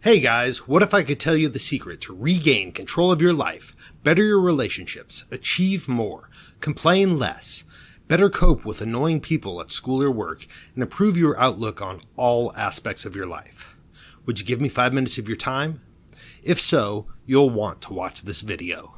Hey guys, what if I could tell you the secret to regain control of your life, better your relationships, achieve more, complain less, better cope with annoying people at school or work, and improve your outlook on all aspects of your life? Would you give me 5 minutes of your time? If so, you'll want to watch this video.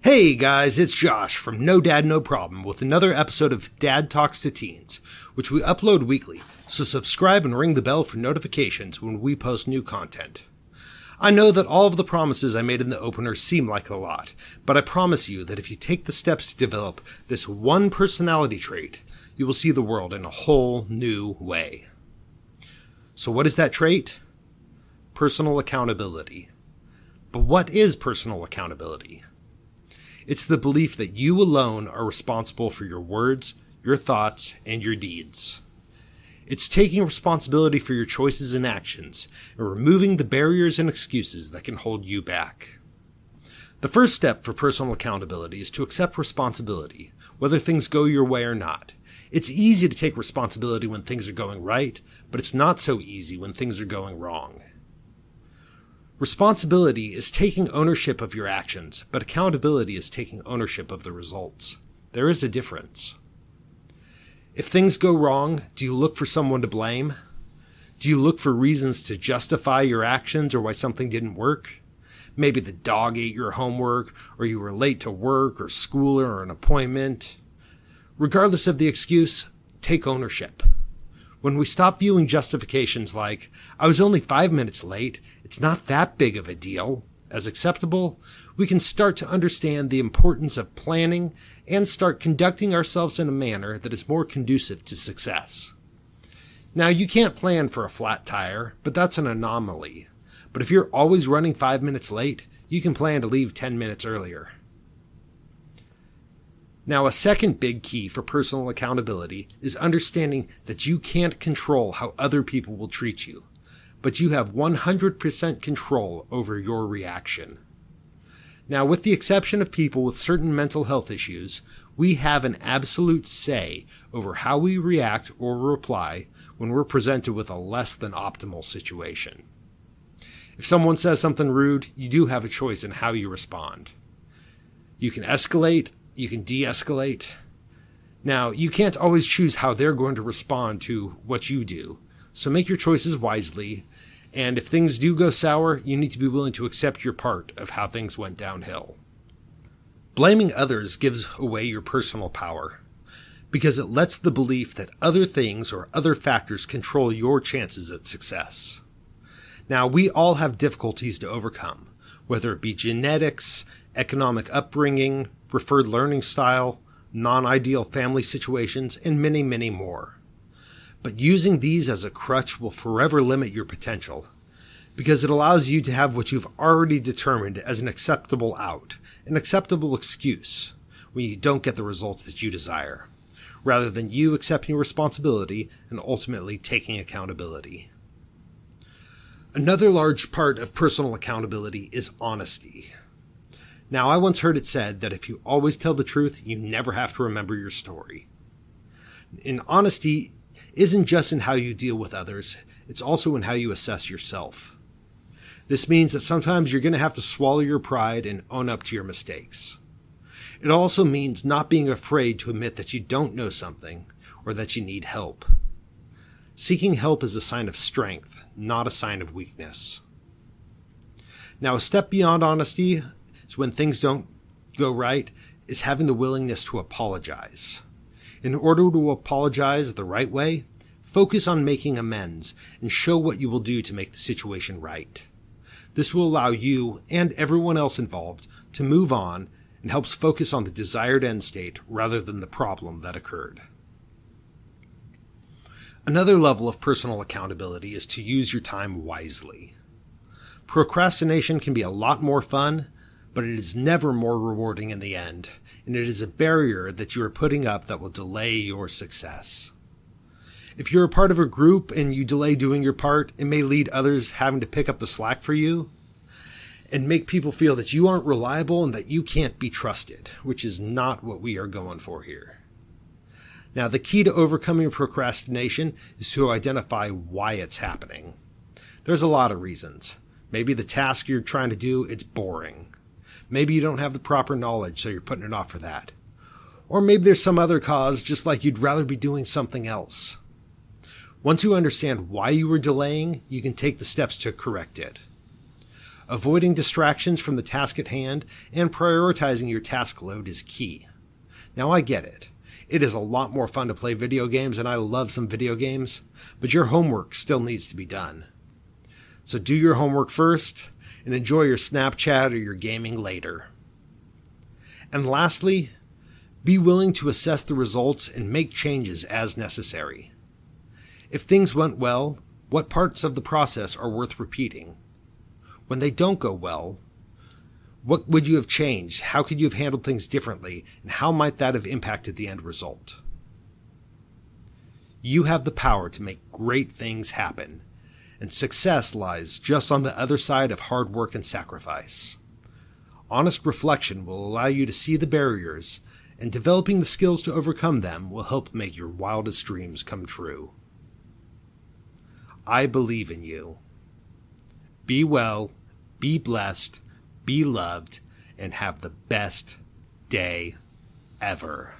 Hey guys, it's Josh from No Dad No Problem with another episode of Dad Talks to Teens, which we upload weekly, so subscribe and ring the bell for notifications when we post new content. I know that all of the promises I made in the opener seem like a lot, but I promise you that if you take the steps to develop this one personality trait, you will see the world in a whole new way. So what is that trait? Personal accountability. But what is personal accountability? It's the belief that you alone are responsible for your words, your thoughts, and your deeds. It's taking responsibility for your choices and actions, and removing the barriers and excuses that can hold you back. The first step for personal accountability is to accept responsibility, whether things go your way or not. It's easy to take responsibility when things are going right, but it's not so easy when things are going wrong. Responsibility is taking ownership of your actions, but accountability is taking ownership of the results. There is a difference. If things go wrong, do you look for someone to blame? Do you look for reasons to justify your actions or why something didn't work? Maybe the dog ate your homework, or you were late to work or school or an appointment. Regardless of the excuse, take ownership. When we stop viewing justifications like, I was only 5 minutes late, it's not that big of a deal, as acceptable, we can start to understand the importance of planning and start conducting ourselves in a manner that is more conducive to success. Now, you can't plan for a flat tire, but that's an anomaly. But if you're always running 5 minutes late, you can plan to leave 10 minutes earlier. Now, a second big key for personal accountability is understanding that you can't control how other people will treat you, but you have 100% control over your reaction. Now, with the exception of people with certain mental health issues, we have an absolute say over how we react or reply when we're presented with a less than optimal situation. If someone says something rude, you do have a choice in how you respond. You can escalate, you can de-escalate. Now, you can't always choose how they're going to respond to what you do, so make your choices wisely, and if things do go sour, you need to be willing to accept your part of how things went downhill. Blaming others gives away your personal power, because it lets the belief that other things or other factors control your chances at success. Now, we all have difficulties to overcome, whether it be genetics, economic upbringing, preferred learning style, non-ideal family situations, and many, many more. But using these as a crutch will forever limit your potential, because it allows you to have what you've already determined as an acceptable out, an acceptable excuse, when you don't get the results that you desire, rather than you accepting responsibility and ultimately taking accountability. Another large part of personal accountability is honesty. Now, I once heard it said that if you always tell the truth, you never have to remember your story. And honesty isn't just in how you deal with others, it's also in how you assess yourself. This means that sometimes you're going to have to swallow your pride and own up to your mistakes. It also means not being afraid to admit that you don't know something or that you need help. Seeking help is a sign of strength, not a sign of weakness. Now, a step beyond honesty is when things don't go right, is having the willingness to apologize. In order to apologize the right way, focus on making amends and show what you will do to make the situation right. This will allow you and everyone else involved to move on and helps focus on the desired end state rather than the problem that occurred. Another level of personal accountability is to use your time wisely. Procrastination can be a lot more fun, but it is never more rewarding in the end, and it is a barrier that you are putting up that will delay your success. If you're a part of a group and you delay doing your part, it may lead others having to pick up the slack for you and make people feel that you aren't reliable and that you can't be trusted, which is not what we are going for here. Now, the key to overcoming procrastination is to identify why it's happening. There's a lot of reasons. Maybe the task you're trying to do, it's boring. Maybe you don't have the proper knowledge, so you're putting it off for that. Or maybe there's some other cause, just like you'd rather be doing something else. Once you understand why you were delaying, you can take the steps to correct it. Avoiding distractions from the task at hand and prioritizing your task load is key. Now, I get it. It is a lot more fun to play video games, and I love some video games, but your homework still needs to be done. So do your homework first, and enjoy your Snapchat or your gaming later. And lastly, be willing to assess the results and make changes as necessary. If things went well, what parts of the process are worth repeating? When they don't go well, what would you have changed? How could you have handled things differently? And how might that have impacted the end result? You have the power to make great things happen, and success lies just on the other side of hard work and sacrifice. Honest reflection will allow you to see the barriers, and developing the skills to overcome them will help make your wildest dreams come true. I believe in you. Be well, be blessed, be loved, and have the best day ever.